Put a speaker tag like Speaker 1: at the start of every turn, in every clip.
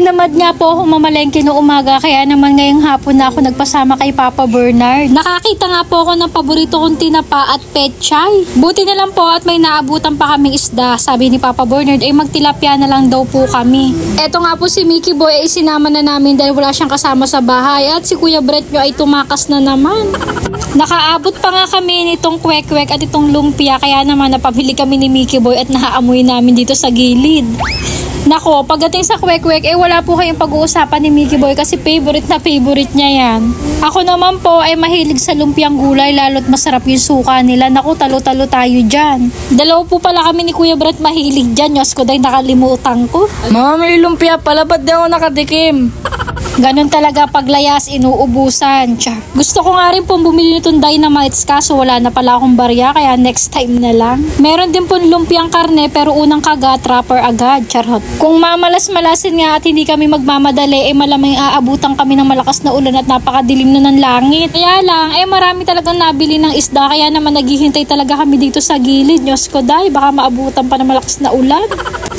Speaker 1: Namad nga po ako mamalengke noong umaga, kaya naman ngayong hapon na ako nagpasama kay Papa Bernard. Nakakita nga po ako ng paborito kong tinapa at pechay. Buti na lang po at may naabutan pa kaming isda. Sabi ni Papa Bernard ay magtilapia na lang daw po kami. Eto nga po si Mickey Boy ay sinama na namin dahil wala siyang kasama sa bahay at si Kuya Brent nyo ay tumakas na naman. Nakaabot pa nga kami nitong kwek-kwek at itong lumpia, kaya naman napabili kami ni Mickey Boy at naaamoy namin dito sa gilid. Nako, pagdating sa kwek-kwek, wala po kayong pag-uusapan ni Mickey Boy kasi favorite na favorite niya yan. Ako naman po ay mahilig sa lumpiang gulay, lalo't masarap yung suka nila. Naku, talo-talo tayo dyan. Dalawa po pala kami ni Kuya Brent mahilig dyan. Diyos ko, dahil nakalimutan ko.
Speaker 2: Mama, may lumpia pala, ba't di ako nakatikim?
Speaker 1: Ganon talaga paglayas, inuubusan. Tsa. Gusto ko nga rin pong bumili nitong Dynamites kaso wala na pala akong barya, kaya next time na lang. Meron din pong lumpiang karne pero unang kagat, wrapper agad. Charot. Kung mamalas-malasin nga at hindi kami magmamadali, malamang aabutan kami ng malakas na ulan at napakadilim na ng langit. Kaya lang, marami talagang nabili ng isda, kaya naman naghihintay talaga kami dito sa gilid. Diyos ko, day, baka maabutan pa ng malakas na ulan.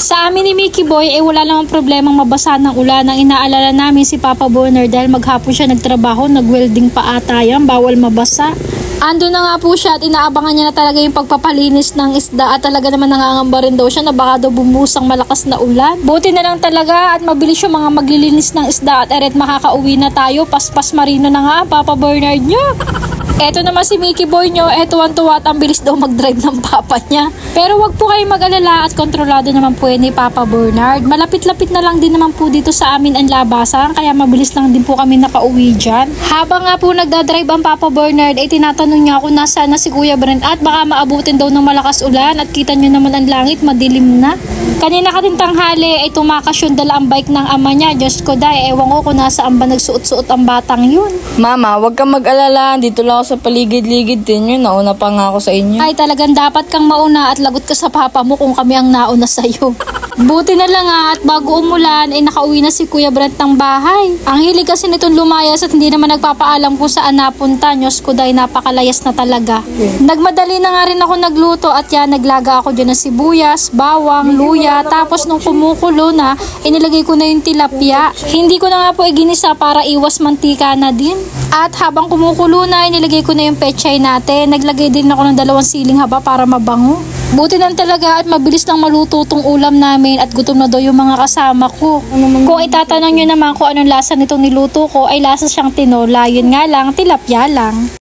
Speaker 1: Sa amin ni Mickey Boy, wala namang problemang mabasa ng ulan. Ang inaalala namin si Papa Bernard dahil maghapon siya nagtrabaho, nag-welding pa ata yan, bawal mabasa. Ando na nga po siya at inaabangan niya na talaga yung pagpapalinis ng isda at talaga naman nangangamba rin daw siya na baka daw bumusang malakas na ulan. Buti na lang talaga at mabilis yung mga maglilinis ng isda at eret makakauwi na tayo. Paspas marino na nga, Papa Bernard nyo. Eto naman si Mickey Boy nyo, tuwan-tuwa at ang bilis daw mag-drive ng papa niya. Pero wag po kayong mag-alala at kontrolado naman po ni Papa Bernard. Malapit-lapit na lang din naman po dito sa amin ang labasan, kaya mabilis lang din po kami nakauwi dyan. Habang nga po nagdadrive ang Papa Bernard, tinatanong niya ako nasaan na si Kuya Brent at baka maabutin daw ng malakas ulan at kita nyo naman ang langit, madilim na. Kanina kating tanghali tumakas yung dala ang bike ng ama niya. Diyos ko day, ewan ko kung nasaan ba nagsuot-suot ang batang yun.
Speaker 2: Mama, wag kang mag-alala, dito lang ako sa paligid-ligid din yun, nauna pa nga ako sa inyo.
Speaker 1: Ay, talagang dapat kang mauna at lagot ka sa papa mo kung kami ang nauna sa'yo. Buti na lang at bago umulan nakauwi na si Kuya Brent ng bahay. Ang hilig kasi nitong lumayas at hindi naman nagpapaalam kung saan napunta. Diyos ko day, napakalayas na talaga. Nagmadali na nga rin ako nagluto at yan, naglaga ako dyan ng sibuyas, bawang, luya, tapos nung kumukulo na, inilagay ko na yung tilapia. Hindi ko na nga po ginisa para iwas mantika na din. At habang kumukulo na, inilagay ko na yung pechay natin. Naglagay din ako ng 2 siling haba para mabango. Buti lang talaga at mabilis lang maluto tong ulam namin at gutom na daw yung mga kasama ko. Kung itatanong nyo naman kung anong lasa nitong niluto ko, ay lasa siyang tinola. Yun nga lang, tilapia lang.